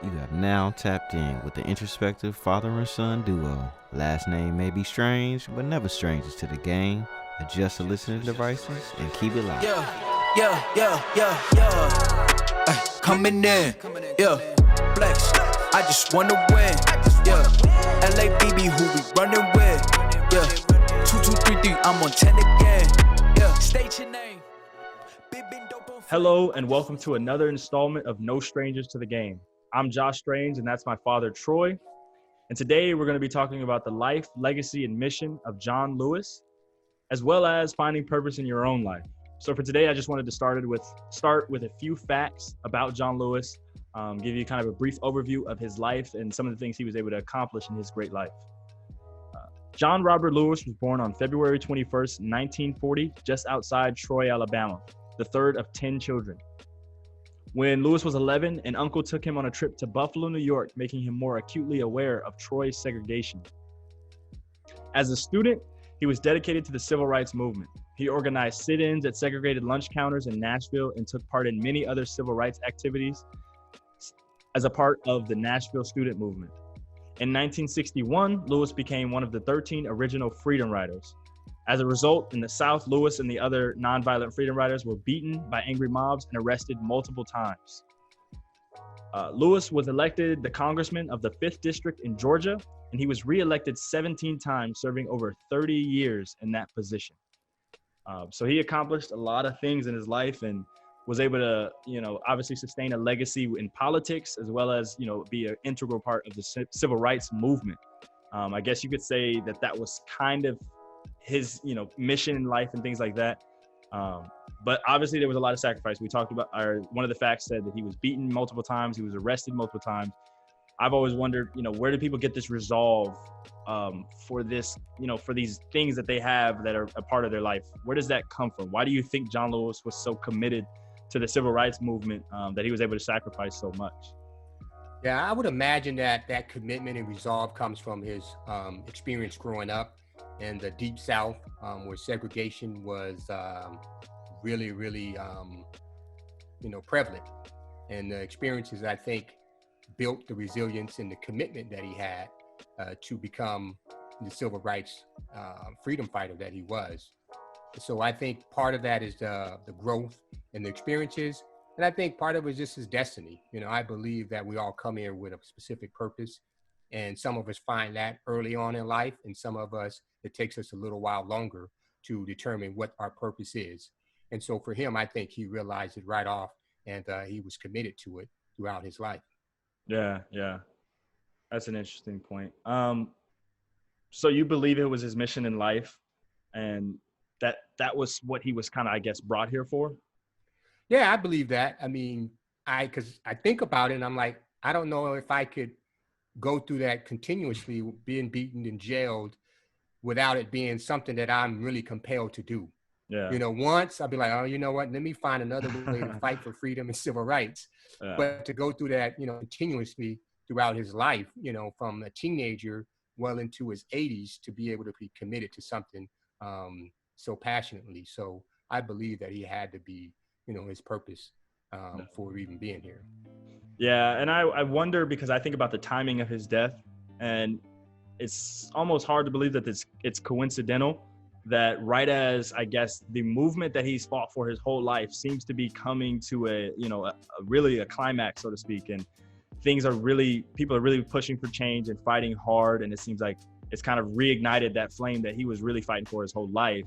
You have now tapped in with the introspective father and son duo. Last name may be strange, but never strangers to the game. Adjust the listening devices and keep it loud. Coming in, flex. I just wanna win, LABB, who we running with, 2233, I'm on 10 again, state your name. Hello and welcome to another installment of No Strangers to the Game. I'm Josh Strange and that's my father Troy. And today we're going to be talking about the life, legacy, and mission of John Lewis, as well as finding purpose in your own life. So for today, I just wanted to start with a few facts about John Lewis, give you kind of a brief overview of his life and some of the things he was able to accomplish in his great life. John Robert Lewis was born on February 21st, 1940, just outside Troy, Alabama, the third of 10 children. When Lewis was 11, an uncle took him on a trip to Buffalo, New York, making him more acutely aware of Troy's segregation. As a student, he was dedicated to the civil rights movement. He organized sit-ins at segregated lunch counters in Nashville and took part in many other civil rights activities as a part of the Nashville student movement. In 1961, Lewis became one of the 13 original Freedom Riders. As a result, in the South, Lewis and the other nonviolent Freedom Riders were beaten by angry mobs and arrested multiple times. Lewis was elected the congressman of the 5th District in Georgia, and he was re-elected 17 times, serving over 30 years in that position. So he accomplished a lot of things in his life and was able to, obviously sustain a legacy in politics, as well as, be an integral part of the civil rights movement. I guess you could say that was kind of his, mission in life and things like that. But obviously there was a lot of sacrifice. We talked about, one of the facts said that he was beaten multiple times. He was arrested multiple times. I've always wondered, where do people get this resolve for this, for these things that they have that are a part of their life? Where does that come from? Why do you think John Lewis was so committed to the civil rights movement that he was able to sacrifice so much? Yeah, I would imagine that commitment and resolve comes from his experience growing up in the Deep South, where segregation was really prevalent. And the experiences, I think, built the resilience and the commitment that he had to become the civil rights freedom fighter that he was. So I think part of that is the growth and the experiences. And I think part of it is just his destiny. I believe that we all come here with a specific purpose. And some of us find that early on in life. And some of us, it takes us a little while longer to determine what our purpose is. And so for him, I think he realized it right off, and he was committed to it throughout his life. Yeah. That's an interesting point. So you believe it was his mission in life, and that was what he was kind of, I guess, brought here for? Yeah, I believe that. I mean, because I think about it and I'm like, I don't know if I could go through that continuously, being beaten and jailed without it being something that I'm really compelled to do. Yeah. Once I'll be like, oh, you know what? Let me find another way to fight for freedom and civil rights. Yeah. But to go through that, continuously throughout his life, from a teenager well into his 80s, to be able to be committed to something so passionately. So I believe that he had to be, his purpose for even being here. Yeah, and I wonder, because I think about the timing of his death, and it's almost hard to believe that it's coincidental that right as, I guess, the movement that he's fought for his whole life seems to be coming to a really a climax, so to speak, and people are really pushing for change and fighting hard, and it seems like it's kind of reignited that flame that he was really fighting for his whole life.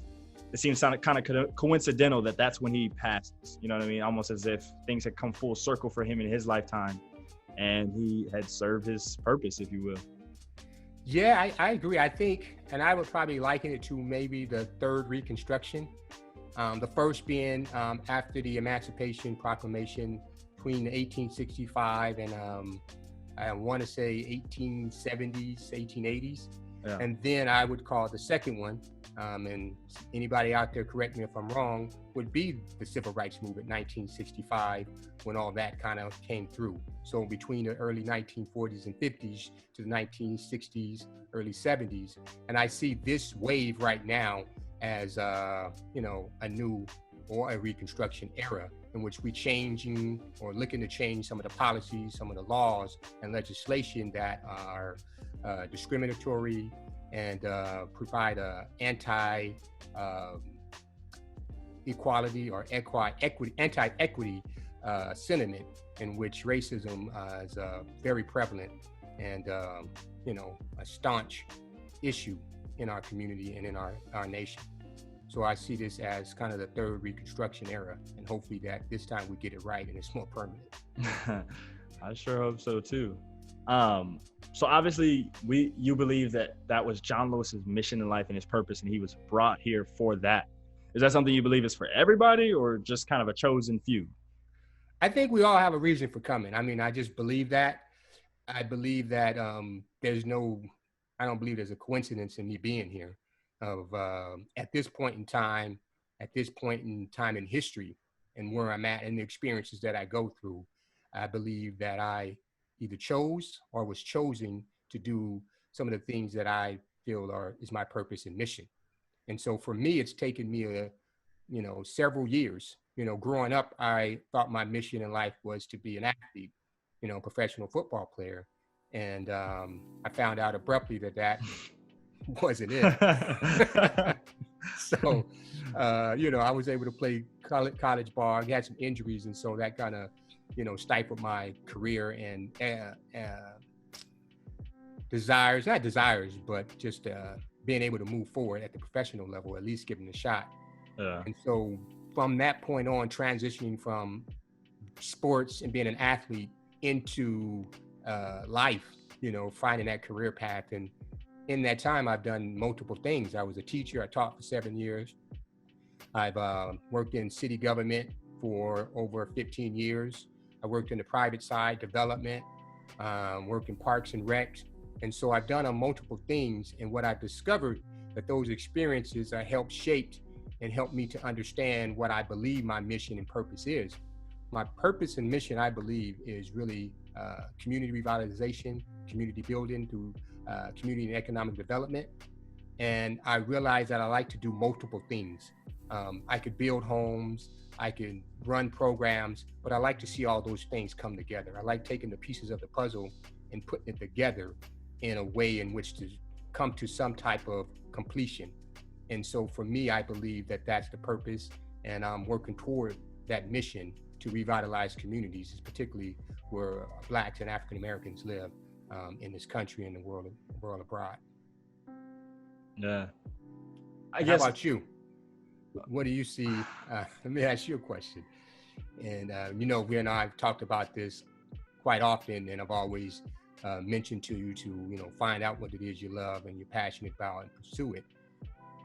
It seems kind of coincidental that that's when he passes, you know what I mean? Almost as if things had come full circle for him in his lifetime and he had served his purpose, if you will. Yeah, I agree. I think, and I would probably liken it to maybe the third Reconstruction. The first being after the Emancipation Proclamation between 1865 and I want to say 1870s, 1880s. Yeah. And then I would call the second one, and anybody out there, correct me if I'm wrong, would be the Civil Rights Movement, 1965, when all that kind of came through. So between the early 1940s and 50s to the 1960s, early 70s. And I see this wave right now as, a new or a Reconstruction era in which we changing or looking to change some of the policies, some of the laws and legislation that are discriminatory and provide a anti-equality or anti-equity sentiment in which racism is very prevalent and a staunch issue in our community and in our nation. So I see this as kind of the third Reconstruction era, and hopefully that this time we get it right and it's more permanent. I sure hope so too. So obviously you believe that was John Lewis's mission in life and his purpose, and he was brought here for that. Is that something you believe is for everybody or just kind of a chosen few? I think we all have a reason for coming. I mean, I just believe that. I believe that I don't believe there's a coincidence in me being here. At this point in time in history and where I'm at and the experiences that I go through, I believe that I either chose or was chosen to do some of the things that I feel is my purpose and mission. And so for me, it's taken me several years. Growing up, I thought my mission in life was to be an athlete, professional football player. And I found out abruptly that wasn't it. So, I was able to play college ball. I had some injuries, and so that kind of, stifled my career and not desires, but just being able to move forward at the professional level, at least giving it a shot. Yeah. And so from that point on, transitioning from sports and being an athlete into life, finding that career path. And in that time, I've done multiple things. I was a teacher. I taught for 7 years. I've worked in city government for over 15 years. I worked in the private side, development, worked in parks and recs. And so I've done multiple things. And what I've discovered that those experiences are helped shaped and helped me to understand what I believe my mission and purpose is. My purpose and mission, I believe, is really community revitalization, community building through community and economic development. And I realized that I like to do multiple things. I could build homes, I could run programs, but I like to see all those things come together. I like taking the pieces of the puzzle and putting it together in a way in which to come to some type of completion. And so for me, I believe that that's the purpose, and I'm working toward that mission to revitalize communities, particularly where Blacks and African Americans live in this country and the world abroad. Yeah. How about you? What do you see? Let me ask you a question. And we and I have talked about this quite often, and I've always mentioned to you to find out what it is you love and you're passionate about and pursue it.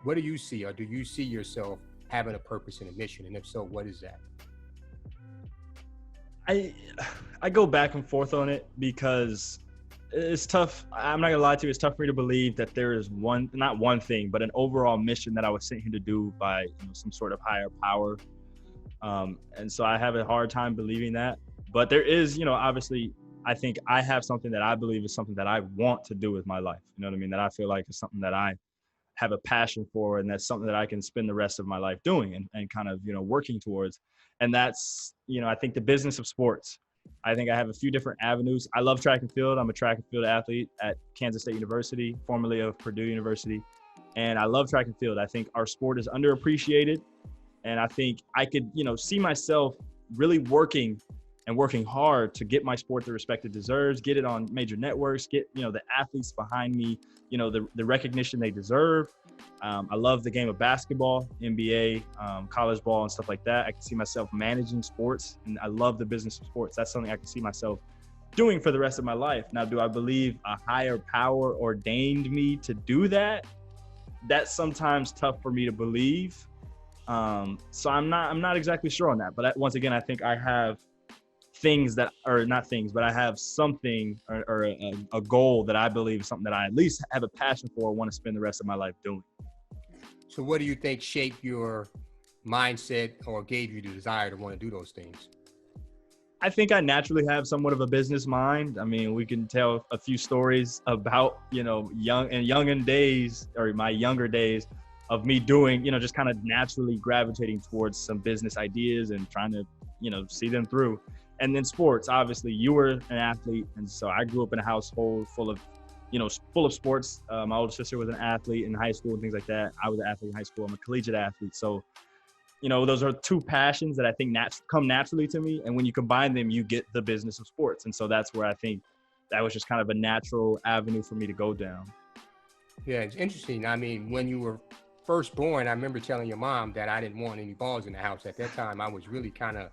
What do you see, or do you see yourself having a purpose and a mission? And if so, what is that? I go back and forth on it because it's tough. I'm not gonna lie to you. It's tough for me to believe that there is not one thing, but an overall mission that I was sent here to do by some sort of higher power. And so I have a hard time believing that. But there is, obviously, I think I have something that I believe is something that I want to do with my life. You know what I mean? That I feel like is something that I have a passion for, and that's something that I can spend the rest of my life doing and kind of, working towards. And that's, I think the business of sports. I think I have a few different avenues. I love track and field. I'm a track and field athlete at Kansas State University, formerly of Purdue University. And I love track and field. I think our sport is underappreciated. And I think I could, see myself really working hard to get my sport the respect it deserves, get it on major networks, get, the athletes behind me, the recognition they deserve. I love the game of basketball, NBA, college ball and stuff like that. I can see myself managing sports, and I love the business of sports. That's something I can see myself doing for the rest of my life. Now, do I believe a higher power ordained me to do that? That's sometimes tough for me to believe. So I'm not exactly sure on that. But once again, I think I have things that are not things, but I have something or a goal that I believe is something that I at least have a passion for, want to spend the rest of my life doing. So what do you think shaped your mindset or gave you the desire to want to do those things? I think I naturally have somewhat of a business mind. I mean, we can tell a few stories about, younger days of me doing, just kind of naturally gravitating towards some business ideas and trying to see them through. And then sports, obviously you were an athlete. And so I grew up in a household full of sports. My older sister was an athlete in high school and things like that. I was an athlete in high school. I'm a collegiate athlete. So, those are two passions that I think come naturally to me. And when you combine them, you get the business of sports. And so that's where I think that was just kind of a natural avenue for me to go down. Yeah, it's interesting. I mean, when you were first born, I remember telling your mom that I didn't want any balls in the house. At that time, I was really kind of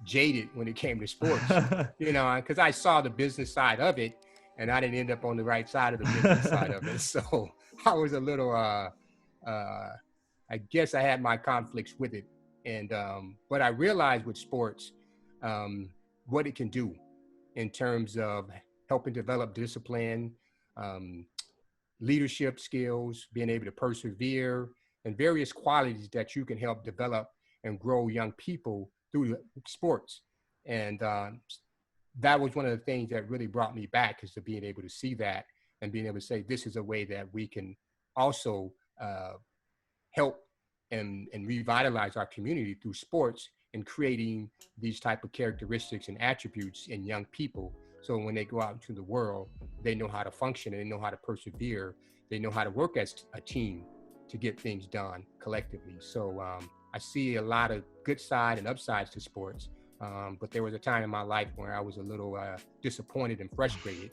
jaded when it came to sports, because I saw the business side of it, and I didn't end up on the right side of the business side of it. So I was a little, I guess I had my conflicts with it. And, but I realized with sports, what it can do in terms of helping develop discipline, leadership skills, being able to persevere, and various qualities that you can help develop and grow young people through sports. And that was one of the things that really brought me back, is to being able to see that and being able to say, this is a way that we can also help and revitalize our community through sports and creating these type of characteristics and attributes in young people. So when they go out into the world, they know how to function, and they know how to persevere. They know how to work as a team to get things done collectively. So I see a lot of good side and upsides to sports. But there was a time in my life where I was a little disappointed and frustrated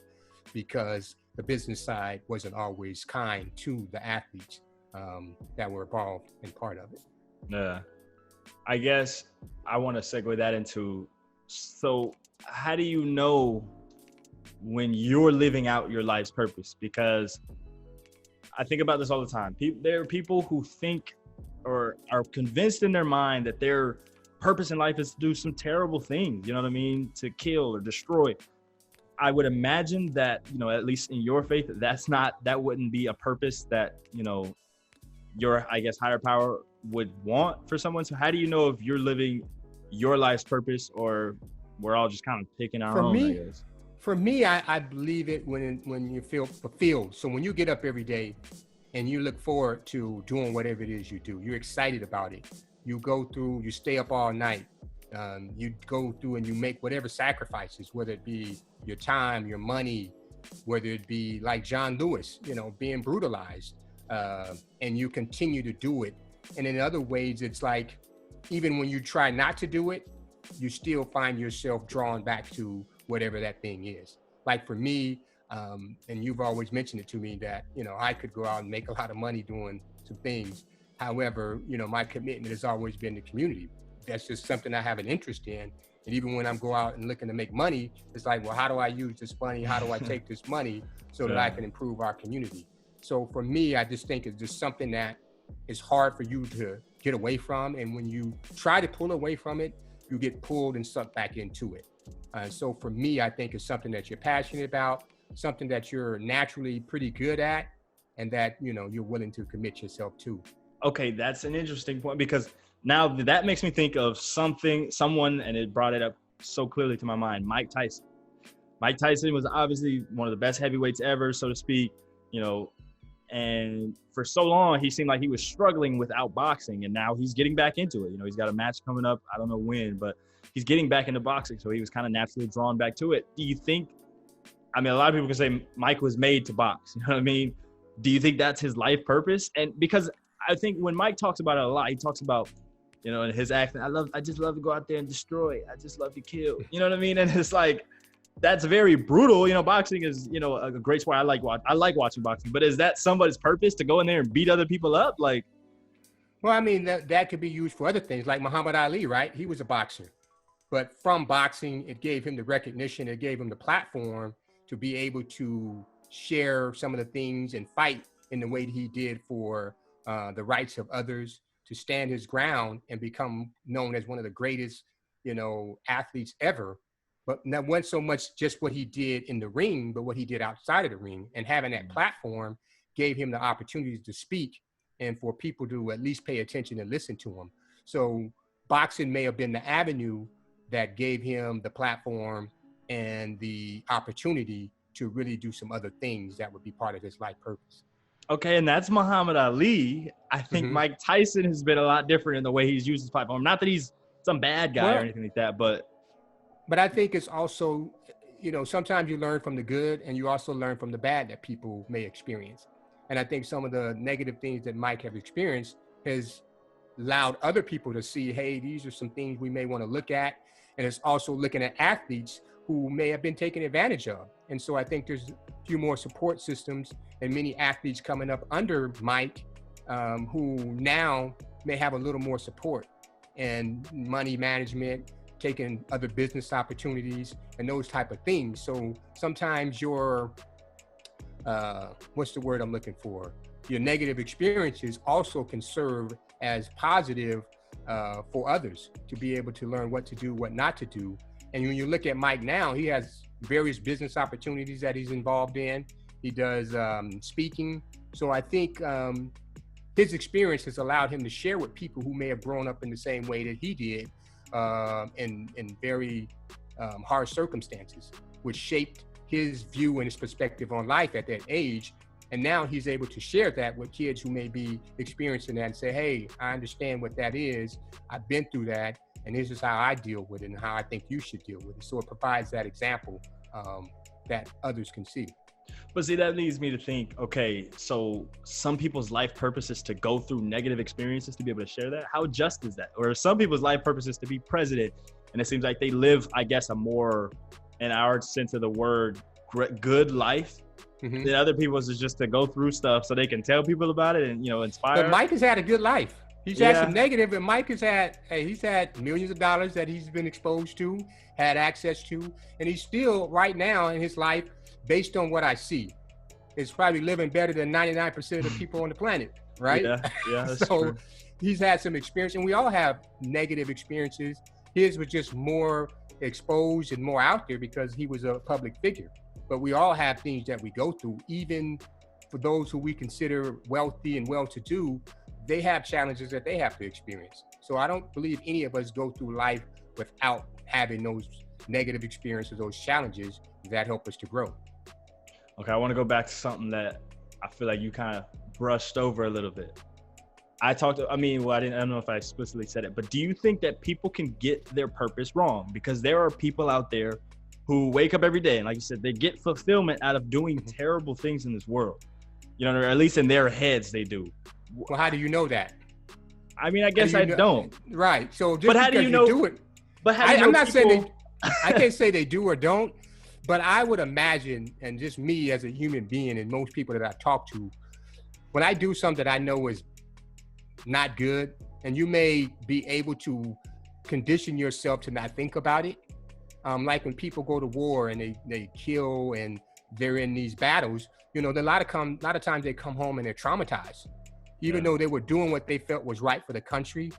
because the business side wasn't always kind to the athletes that were involved in part of it. Yeah. I guess I want to segue that into, so how do you know when you're living out your life's purpose? Because I think about this all the time. There are people who think or are convinced in their mind that their purpose in life is to do some terrible things, you know what I mean? To kill or destroy. I would imagine that, at least in your faith, that wouldn't be a purpose that, your, I guess, higher power would want for someone. So how do you know if you're living your life's purpose, or we're all just kind of picking our own, I guess? For me, I believe it when you feel fulfilled. So when you get up every day and you look forward to doing whatever it is you do, you're excited about it. You stay up all night. You go through and you make whatever sacrifices, whether it be your time, your money, whether it be like John Lewis, being brutalized, and you continue to do it. And in other ways, it's like, even when you try not to do it, you still find yourself drawn back to whatever that thing is. Like for me, and you've always mentioned it to me that, I could go out and make a lot of money doing some things. However, my commitment has always been the community. That's just something I have an interest in. And even when I'm go out and looking to make money, it's like, well, how do I use this money? How do I take this money so that I can improve our community? So for me, I just think it's just something that is hard for you to get away from. And when you try to pull away from it, you get pulled and sucked back into it. So for me, I think it's something that you're passionate about, something that you're naturally pretty good at, and that, you're willing to commit yourself to. Okay, that's an interesting point, because now that makes me think of someone, and it brought it up so clearly to my mind, Mike Tyson. Mike Tyson was obviously one of the best heavyweights ever, so to speak, and for so long, he seemed like he was struggling with outboxing, and now he's getting back into it. He's got a match coming up. I don't know when, but he's getting back into boxing, so he was kind of naturally drawn back to it. Do you think, a lot of people can say Mike was made to box, you know what I mean? Do you think that's his life purpose? And because I think when Mike talks about it a lot, he talks about, in his acting, I just love to go out there and destroy. I just love to kill. You know what I mean? And it's like, that's very brutal. Boxing is, a great sport. I like watching boxing, but is that somebody's purpose, to go in there and beat other people up? Like, well, that could be used for other things, like Muhammad Ali, right? He was a boxer, but from boxing, it gave him the recognition, it gave him the platform to be able to share some of the things and fight in the way that he did for the rights of others, to stand his ground and become known as one of the greatest, athletes ever. But that wasn't so much just what he did in the ring, but what he did outside of the ring. And having that platform gave him the opportunity to speak and for people to at least pay attention and listen to him. So boxing may have been the avenue that gave him the platform and the opportunity to really do some other things that would be part of his life purpose. Okay, and that's Muhammad Ali. I think Mike Tyson has been a lot different in the way he's used his platform. Not that he's some bad guy or anything like that. But I think it's also, sometimes you learn from the good and you also learn from the bad that people may experience. And I think some of the negative things that Mike have experienced has allowed other people to see, hey, these are some things we may want to look at. And it's also looking at athletes who may have been taken advantage of. And so I think there's a few more support systems and many athletes coming up under Mike who now may have a little more support and money management, taking other business opportunities and those type of things. So sometimes your, what's the word I'm looking for? Your negative experiences also can serve as positive for others to be able to learn what to do, what not to do. And when you look at Mike now, he has various business opportunities that he's involved in. He does speaking. So I think his experience has allowed him to share with people who may have grown up in the same way that he did in very harsh circumstances, which shaped his view and his perspective on life at that age. And now he's able to share that with kids who may be experiencing that and say, hey, I understand what that is. I've been through that. And this is how I deal with it and how I think you should deal with it. So it provides that example that others can see. But see, that leads me to think, okay, so some people's life purpose is to go through negative experiences to be able to share that. How just is that? Or some people's life purpose is to be president. And it seems like they live, I guess, a more, in our sense of the word, good life. Mm-hmm. Then other people's is just to go through stuff so they can tell people about it and, inspire. But Mike has had a good life. He's had some negative, and Mike has had, he's had millions of dollars that he's been exposed to, had access to, and he's still right now in his life, based on what I see, is probably living better than 99% of the people on the planet, right? Yeah, that's so true. He's had some experience, and we all have negative experiences. His was just more exposed and more out there because he was a public figure. But we all have things that we go through, even for those who we consider wealthy and well-to-do. They have challenges that they have to experience. So I don't believe any of us go through life without having those negative experiences, those challenges that help us to grow. Okay, I want to go back to something that I feel like you kind of brushed over a little bit. I don't know if I explicitly said it, but do you think that people can get their purpose wrong? Because there are people out there who wake up every day, and like you said, they get fulfillment out of doing terrible things in this world. Or at least in their heads they do. Well, how do you know that? I mean, I guess I don't. Right. So just but how do you know? Do it, but how do you know I'm not saying I can't say they do or don't, but I would imagine, and just me as a human being and most people that I talk to, when I do something that I know is not good, and you may be able to condition yourself to not think about it. Like when people go to war and they kill and they're in these battles, a lot of times they come home and they're traumatized. Even though they were doing what they felt was right for the country,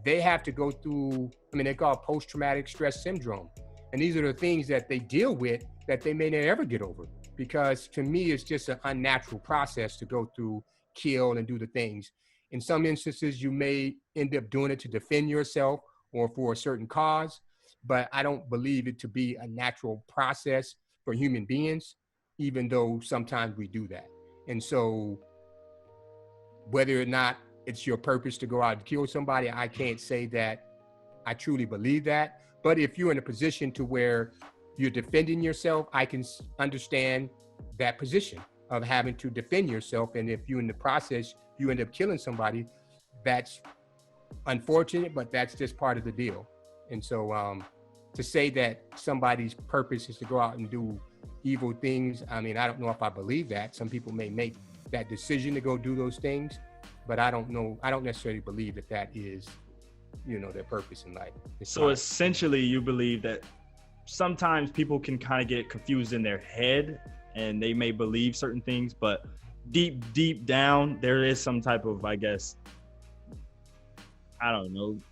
they have to go through, they call it post-traumatic stress syndrome. And these are the things that they deal with that they may never get over. Because to me, it's just an unnatural process to go through, kill and do the things. In some instances, you may end up doing it to defend yourself or for a certain cause, but I don't believe it to be a natural process for human beings, even though sometimes we do that. And so whether or not it's your purpose to go out and kill somebody, I can't say that I truly believe that. But if you're in a position to where you're defending yourself, I can understand that position of having to defend yourself. And if you in the process, you end up killing somebody, that's unfortunate, but that's just part of the deal. And so to say that somebody's purpose is to go out and do evil things, I don't know if I believe that. Some people may make that decision to go do those things, but I don't know. I don't necessarily believe that is, their purpose in life. So essentially you believe that sometimes people can kind of get confused in their head and they may believe certain things, but deep down, there is some type of, I guess,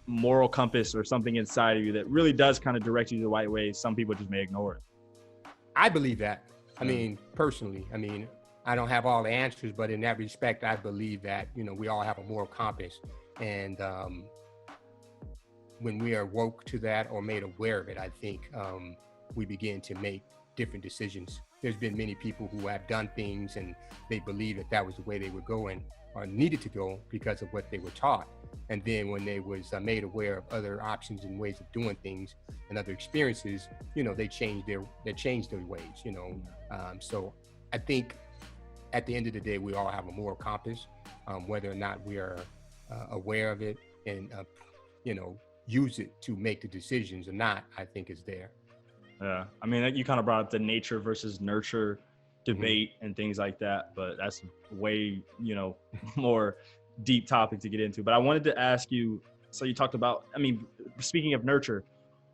moral compass or something inside of you that really does kind of direct you the right way. Some people just may ignore it. I believe that. Personally, I don't have all the answers, but in that respect, I believe that, we all have a moral compass. And when we are woke to that or made aware of it, I think we begin to make different decisions. There's been many people who have done things and they believe that was the way they were going or needed to go because of what they were taught. And then when they was made aware of other options and ways of doing things and other experiences, they changed their ways. So I think at the end of the day, we all have a moral compass, whether or not we are aware of it and use it to make the decisions or not, I think is there. Yeah, I mean, you kind of brought up the nature versus nurture debate and things like that, but that's way, more deep topic to get into. But I wanted to ask you, so you talked about, I mean, speaking of nurture,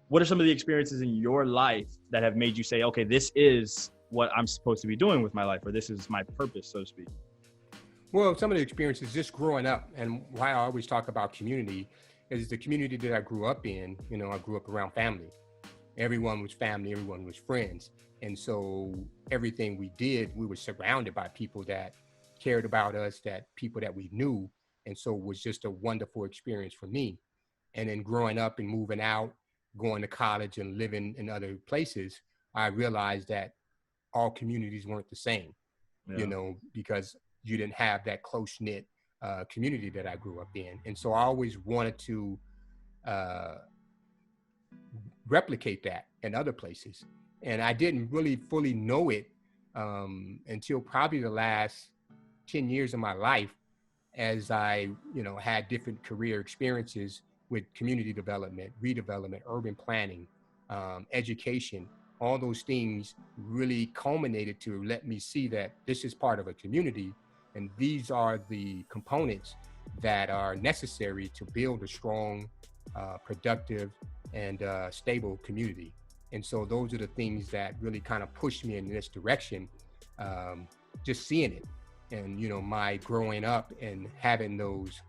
what are some of the experiences in your life that have made you say, okay, this is what I'm supposed to be doing with my life, or this is my purpose, so to speak? Well, some of the experiences just growing up, and why I always talk about community is the community that I grew up in. I grew up around family. Everyone was family, everyone was friends. And so everything we did, we were surrounded by people that cared about us, that people that we knew. And so it was just a wonderful experience for me. And then growing up and moving out, going to college and living in other places, I realized that all communities weren't the same, because you didn't have that close-knit community that I grew up in. And so I always wanted to replicate that in other places. And I didn't really fully know it until probably the last 10 years of my life, as I, had different career experiences with community development, redevelopment, urban planning, education. All those things really culminated to let me see that this is part of a community, and these are the components that are necessary to build a strong, productive, and stable community. And so those are the things that really kind of pushed me in this direction, just seeing it. And, my growing up and having those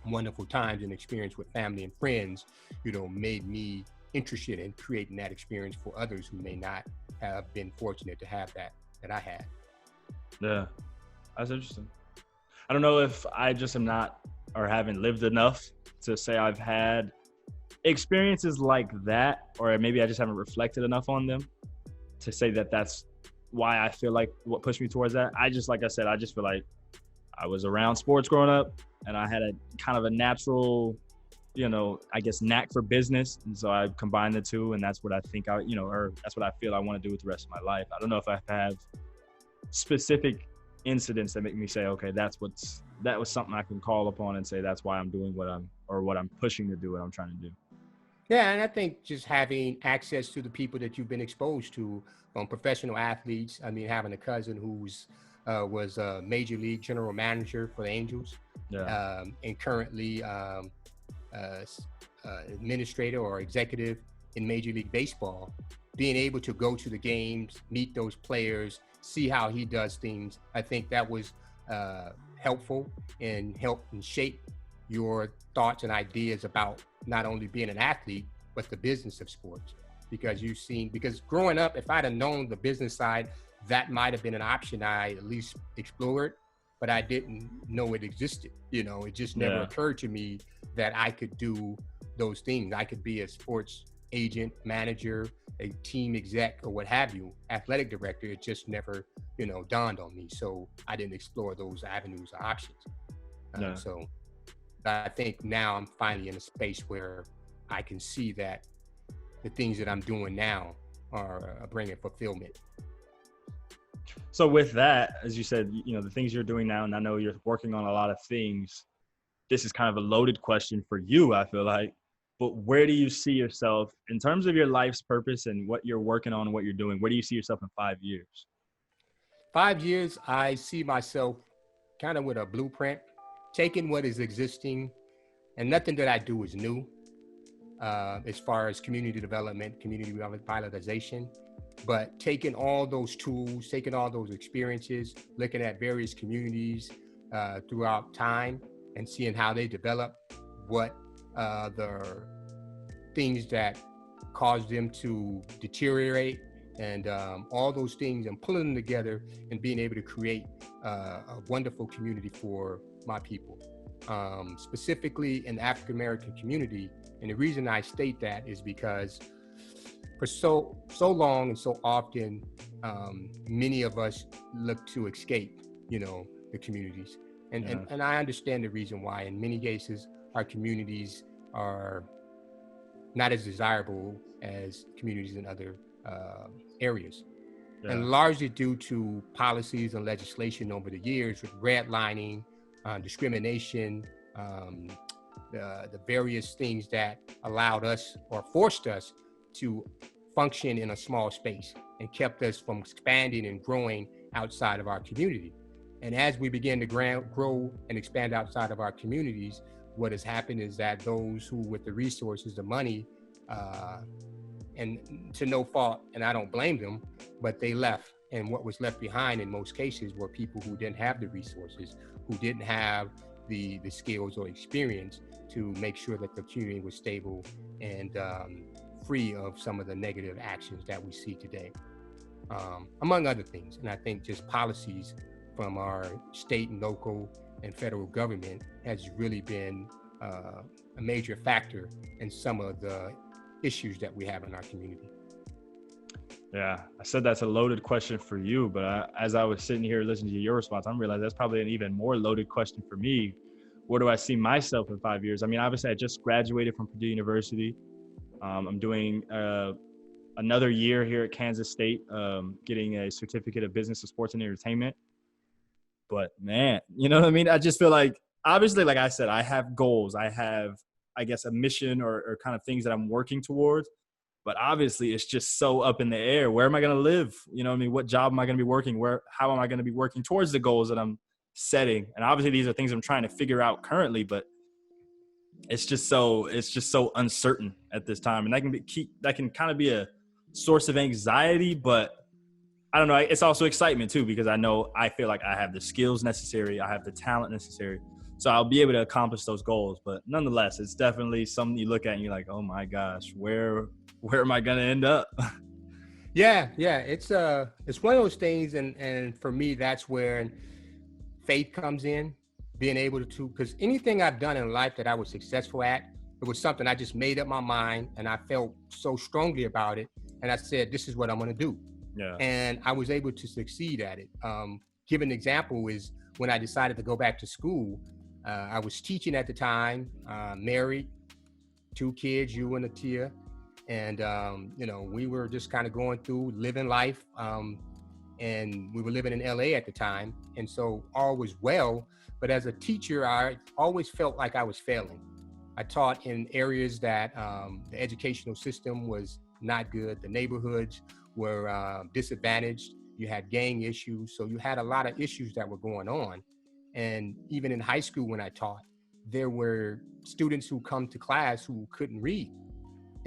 wonderful times and experience with family and friends, made me interested in creating that experience for others who may not have been fortunate to have that I had. Yeah, that's interesting. I don't know if I just am not or haven't lived enough to say I've had experiences like that, or maybe I just haven't reflected enough on them to say that that's why I feel like what pushed me towards that. Like I said, I just feel like I was around sports growing up, and I had a kind of a natural, I guess, knack for business. And so I combined the two, and that's what I think or that's what I feel I want to do with the rest of my life. I don't know if I have specific incidents that make me say, okay, that was something I can call upon and say that's why I'm doing what I'm pushing to do, what I'm trying to do. Yeah, and I think just having access to the people that you've been exposed to, professional athletes. I mean, having a cousin who's was a major league general manager for the Angels, and currently administrator or executive in Major League Baseball. Being able to go to the games, meet those players, see how he does things, I think that was helpful and helped and shape your thoughts and ideas about not only being an athlete, but the business of sports. Because growing up, if I'd have known the business side, that might have been an option I at least explored, but I didn't know it existed. It just never occurred to me that I could do those things. I could be a sports agent, manager, a team exec, or what have you, athletic director. It just never, dawned on me. So I didn't explore those avenues or options. So I think now I'm finally in a space where I can see that the things that I'm doing now are bringing fulfillment. So with that, as you said, the things you're doing now, and I know you're working on a lot of things, this is kind of a loaded question for you, I feel like, but where do you see yourself in terms of your life's purpose and what you're working on and what you're doing? Where do you see yourself in 5 years? 5 years, I see myself kind of with a blueprint, taking what is existing, and nothing that I do is new. As far as community development, community revitalization, but taking all those tools, taking all those experiences, looking at various communities throughout time and seeing how they develop, what the things that cause them to deteriorate, and all those things, and pulling them together and being able to create a wonderful community for my people, specifically in the African American community. And the reason I state that is because for so long and so often, many of us look to escape, the communities. And I understand the reason why. In many cases, our communities are not as desirable as communities in other areas. Yeah. And largely due to policies and legislation over the years with redlining, discrimination, the various things that allowed us or forced us to function in a small space and kept us from expanding and growing outside of our community. And as we begin to grow and expand outside of our communities, what has happened is that those who with the resources, the money, and to no fault, and I don't blame them, but they left. And what was left behind in most cases were people who didn't have the resources, who didn't have the skills or experience to make sure that the community was stable and free of some of the negative actions that we see today, among other things. And I think just policies from our state and local and federal government has really been a major factor in some of the issues that we have in our community. Yeah, I said that's a loaded question for you, but as I was sitting here listening to your response, I'm realizing that's probably an even more loaded question for me. Where do I see myself in 5 years? I mean, obviously I just graduated from Purdue University. I'm doing another year here at Kansas State, getting a certificate of business of sports and entertainment. But man, you know what I mean? I just feel like, obviously, like I said, I have goals. I have, I guess, a mission or kind of things that I'm working towards. But obviously, it's just so up in the air. Where am I going to live? You know what I mean? What job am I going to be working? How am I going to be working towards the goals that I'm setting? And obviously, these are things I'm trying to figure out currently, but it's just so uncertain at this time. And that can kind of be a source of anxiety, but I don't know. It's also excitement too, because I feel like I have the skills necessary. I have the talent necessary. So I'll be able to accomplish those goals. But nonetheless, it's definitely something you look at and you're like, oh my gosh, where am I going to end up? Yeah. It's one of those things. And for me, that's where faith comes in, being able to, because anything I've done in life that I was successful at, it was something I just made up my mind and I felt so strongly about it. And I said, this is what I'm going to do. Yeah. And I was able to succeed at it. Give an example is when I decided to go back to school, I was teaching at the time, married, 2 kids, you and Atia. And, we were just kind of going through living life. And we were living in LA at the time. And so all was well. But as a teacher, I always felt like I was failing. I taught in areas that the educational system was not good. The neighborhoods were disadvantaged. You had gang issues. So you had a lot of issues that were going on. And even in high school when I taught, there were students who come to class who couldn't read.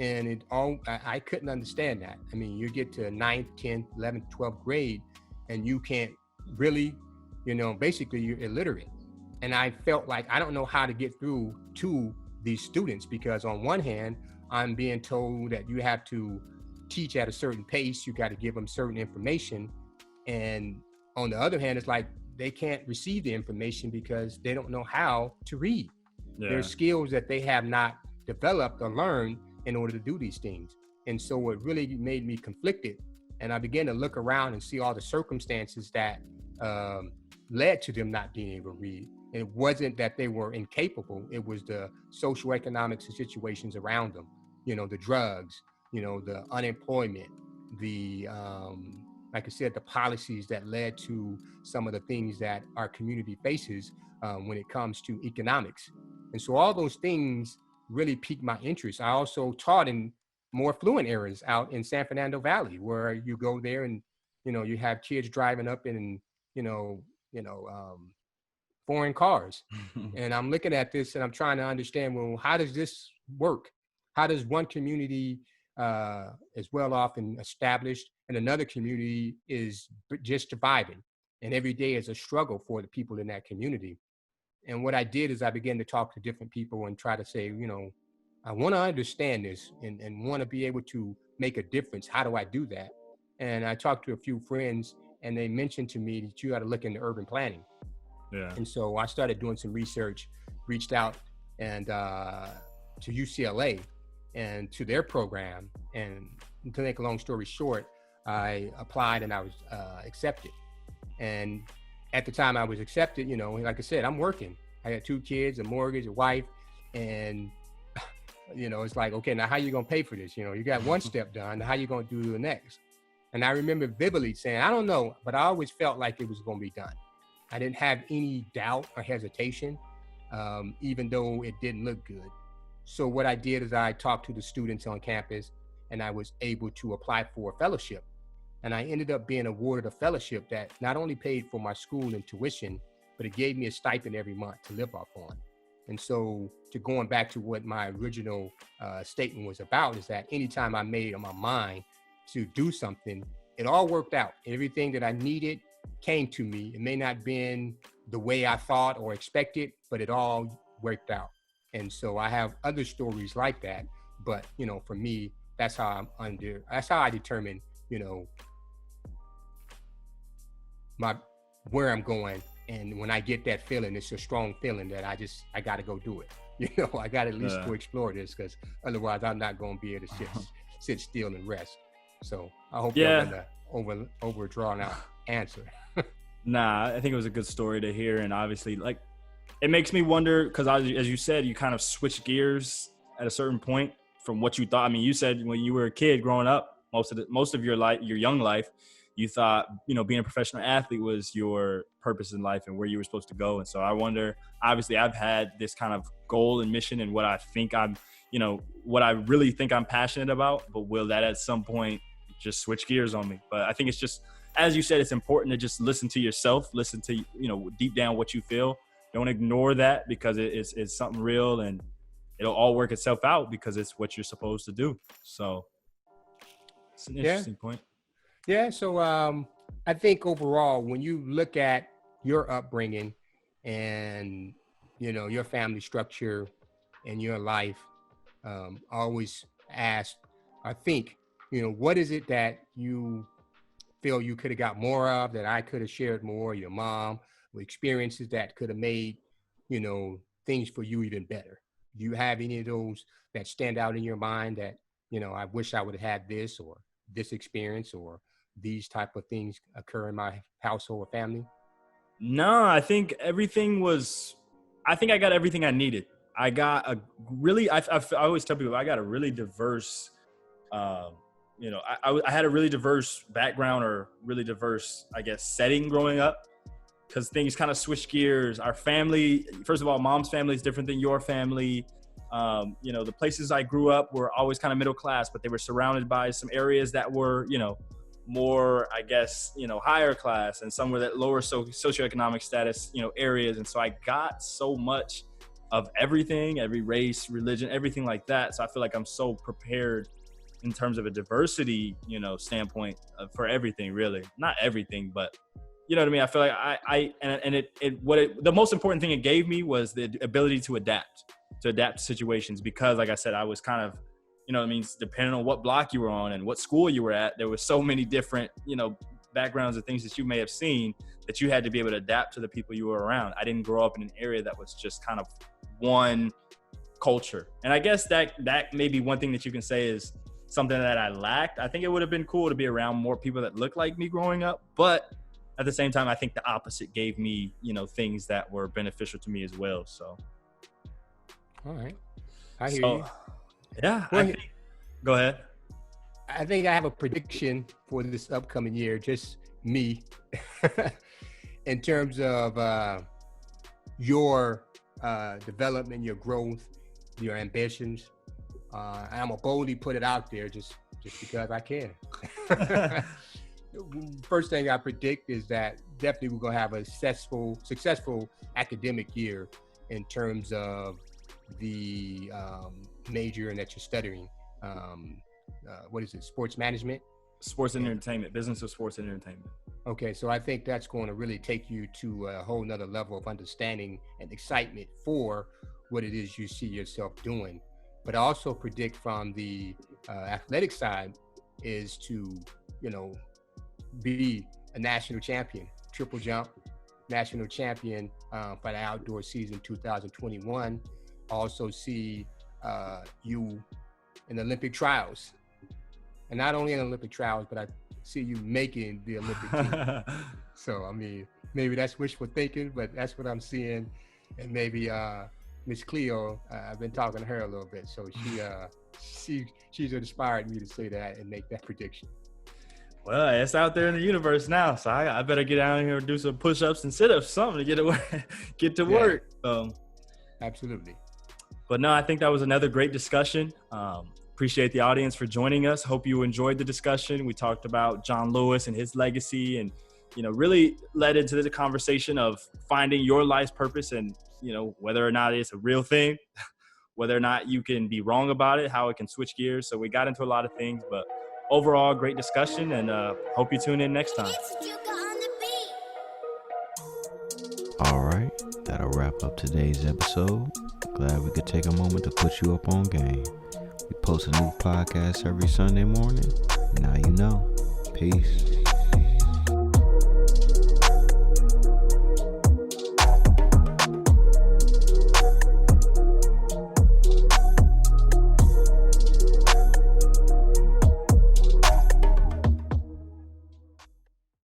And I couldn't understand that. I mean, you get to 9th, 10th, 11th, 12th grade, and you can't really, basically you're illiterate. And I felt like I don't know how to get through to these students, because on one hand, I'm being told that you have to teach at a certain pace, you got to give them certain information. And on the other hand, it's like they can't receive the information because they don't know how to read. Yeah. There's skills that they have not developed or learned in order to do these things. And so it really made me conflicted. And I began to look around and see all the circumstances that led to them not being able to read. It wasn't that they were incapable. It was the socioeconomic situations around them, the drugs, the unemployment, the, like I said, the policies that led to some of the things that our community faces when it comes to economics. And so all those things really piqued my interest. I also taught in more affluent areas out in San Fernando Valley, where you go there and, you have kids driving up in, foreign cars. And I'm looking at this and I'm trying to understand, well, how does this work? How does one community is well off and established and another community is just surviving? And every day is a struggle for the people in that community. And what I did is I began to talk to different people and try to say, I want to understand this and want to be able to make a difference. How do I do that? And I talked to a few friends and they mentioned to me that you got to look into urban planning. Yeah. And so I started doing some research, reached out and to UCLA and to their program. And to make a long story short, I applied and I was accepted. And at the time I was accepted, like I said, I'm working. I had 2 kids, a mortgage, a wife, And, it's like, okay, now how you going to pay for this? You got one step done. How you going to do the next? And I remember vividly saying, I don't know, but I always felt like it was going to be done. I didn't have any doubt or hesitation, even though it didn't look good. So what I did is I talked to the students on campus, and I was able to apply for a fellowship. And I ended up being awarded a fellowship that not only paid for my school and tuition, but it gave me a stipend every month to live off on. And so, to going back to what my original statement was about, is that anytime I made up my mind to do something, it all worked out. Everything that I needed came to me. It may not have been the way I thought or expected, but it all worked out. And so I have other stories like that. But, for me, that's how I determine, where I'm going. And when I get that feeling, it's a strong feeling that I got to go do it. I got at least to explore this, because otherwise I'm not going to be able to sit still and rest. So I hope you're going to overdrawn out answer. Nah, I think it was a good story to hear. And obviously, like, it makes me wonder, because as you said, you kind of switched gears at a certain point from what you thought. I mean, you said when you were a kid growing up, most of your life, your young life, you thought, being a professional athlete was your purpose in life and where you were supposed to go. And so I wonder, obviously I've had this kind of goal and mission and what I think what I really think I'm passionate about, but will that at some point just switch gears on me? But I think it's just, as you said, it's important to just listen to yourself, listen to, deep down what you feel. Don't ignore that, because it's something real, and it'll all work itself out because it's what you're supposed to do. So it's an interesting point. Yeah. So I think overall, when you look at your upbringing and, your family structure and your life, I always ask, I think, what is it that you feel you could have got more of, that I could have shared more, your mom, with experiences that could have made, things for you even better? Do you have any of those that stand out in your mind that, I wish I would have had this, or this experience, or these type of things occur in my household or family? No, I think I got everything I needed. I got a really, I always tell people I got a really diverse, I had a really diverse background, or really diverse, I guess, setting growing up, because things kind of switched gears. Our family, first of all, mom's family is different than your family. The places I grew up were always kind of middle class, but they were surrounded by some areas that were, more, I guess, higher class, and some were that lower socioeconomic status, areas. And so I got so much of everything, every race, religion, everything like that. So I feel like I'm so prepared in terms of a diversity, standpoint for everything, really. Not everything, but you know what I mean? I feel like the most important thing it gave me was the ability to adapt to situations, because like I said, I was kind of, depending on what block you were on and what school you were at, there were so many different, backgrounds and things that you may have seen that you had to be able to adapt to the people you were around. I didn't grow up in an area that was just kind of one culture. And I guess that may be one thing that you can say is something that I lacked. I think it would have been cool to be around more people that look like me growing up, but at the same time, I think the opposite gave me, things that were beneficial to me as well. So. All right. I hear you. Yeah. Well, go ahead. I think I have a prediction for this upcoming year, just me, in terms of your development, your growth, your ambitions. I'm going to boldly put it out there just because I can. First thing I predict is that definitely we're going to have a successful academic year in terms of the major that you're studying. What is it? Sports management? Sports and entertainment, business of sports and entertainment. Okay, so I think that's going to really take you to a whole nother level of understanding and excitement for what it is you see yourself doing. But I also predict from the athletic side is to, be a national champion, triple jump national champion for the outdoor season 2021. Also see you in the Olympic trials. And not only in Olympic trials, but I see you making the Olympic team. So, I mean, maybe that's wishful thinking, but that's what I'm seeing. And maybe Miss Cleo, I've been talking to her a little bit, so she's inspired me to say that and make that prediction. Well, it's out there in the universe now, so I better get down here and do some push-ups and sit-ups, something to get to work. Absolutely. But no, I think that was another great discussion. Appreciate the audience for joining us. Hope you enjoyed the discussion. We talked about John Lewis and his legacy, and really led into the conversation of finding your life's purpose, and whether or not it's a real thing, whether or not you can be wrong about it, how it can switch gears. So we got into a lot of things, but overall, great discussion, and hope you tune in next time. All right, that'll wrap up today's episode. Glad we could take a moment to put you up on game. We post a new podcast every Sunday morning. Now you know. Peace.